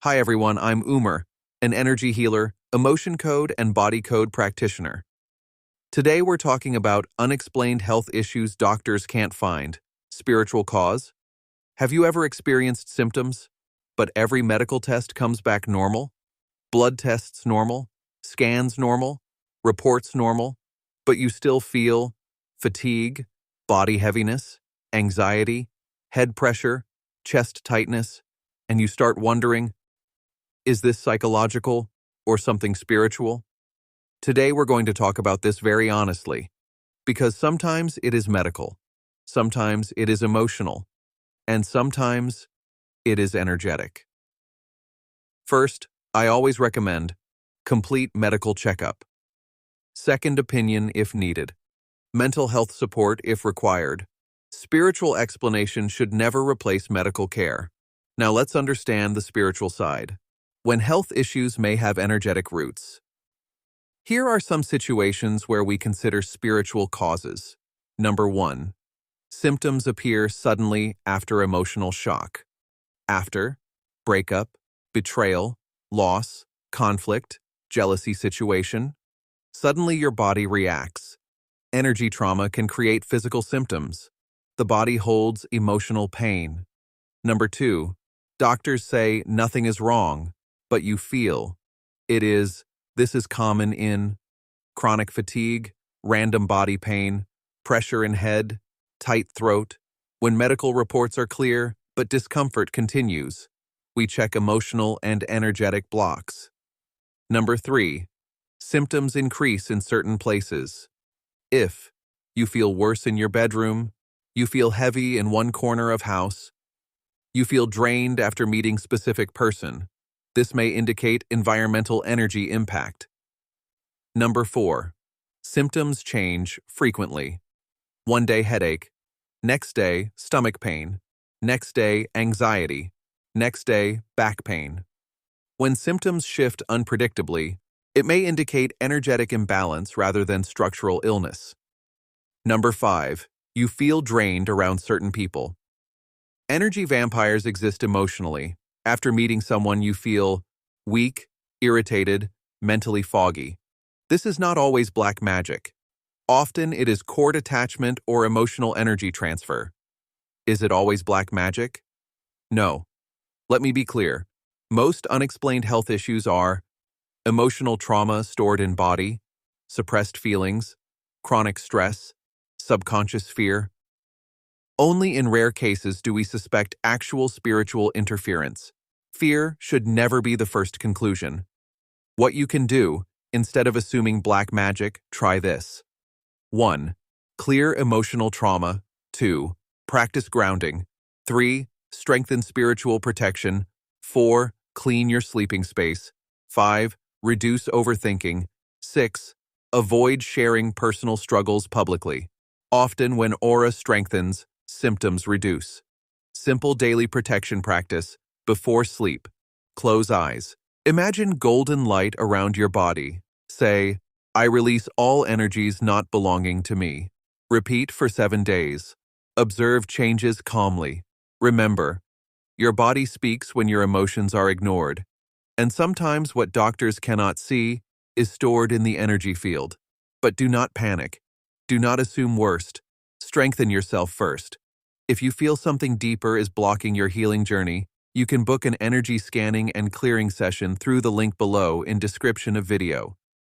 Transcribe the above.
Hi everyone, I'm Umer, an energy healer, emotion code, and body code practitioner. Today we're talking about unexplained health issues doctors can't find. Spiritual cause? Have you ever experienced symptoms, but every medical test comes back normal? Blood tests normal, scans normal, reports normal, but you still feel fatigue, body heaviness, anxiety, head pressure, chest tightness, and you start wondering, is this psychological or something spiritual? Today we're going to talk about this very honestly, because sometimes it is medical, sometimes it is emotional, and sometimes it is energetic. First, I always recommend complete medical checkup. Second opinion if needed. Mental health support if required. Spiritual explanation should never replace medical care. Now let's understand the spiritual side. When health issues may have energetic roots. Here are some situations where we consider spiritual causes. Number 1. Symptoms appear suddenly after emotional shock. After breakup, betrayal, loss, conflict, jealousy situation. Suddenly your body reacts. Energy trauma can create physical symptoms. The body holds emotional pain. Number 2. Doctors say nothing is wrong, but you feel. This is common in chronic fatigue, random body pain, pressure in head, tight throat. When medical reports are clear, but discomfort continues, we check emotional and energetic blocks. Number 3. Symptoms increase in certain places. If you feel worse in your bedroom, you feel heavy in one corner of house, you feel drained after meeting specific person, this may indicate environmental energy impact. Number 4. Symptoms change frequently. One day headache, next day stomach pain, next day anxiety, next day back pain. When symptoms shift unpredictably, it may indicate energetic imbalance rather than structural illness. Number 5. You feel drained around certain people. Energy vampires exist emotionally. After meeting someone, you feel weak, irritated, mentally foggy. This is not always black magic. Often it is cord attachment or emotional energy transfer. Is it always black magic? No. Let me be clear. Most unexplained health issues are emotional trauma stored in body, suppressed feelings, chronic stress, subconscious fear. Only in rare cases do we suspect actual spiritual interference. Fear should never be the first conclusion. What you can do, instead of assuming black magic, try this. 1. Clear emotional trauma. 2. Practice grounding. 3. Strengthen spiritual protection. 4. Clean your sleeping space. 5. Reduce overthinking. 6. Avoid sharing personal struggles publicly. Often when aura strengthens, symptoms reduce. Simple daily protection practice. Before sleep, close eyes. Imagine golden light around your body. Say, I release all energies not belonging to me. Repeat for 7 days. Observe changes calmly. Remember, your body speaks when your emotions are ignored. And sometimes what doctors cannot see is stored in the energy field. But do not panic. Do not assume worst. Strengthen yourself first. If you feel something deeper is blocking your healing journey, you can book an energy scanning and clearing session through the link below in description of video.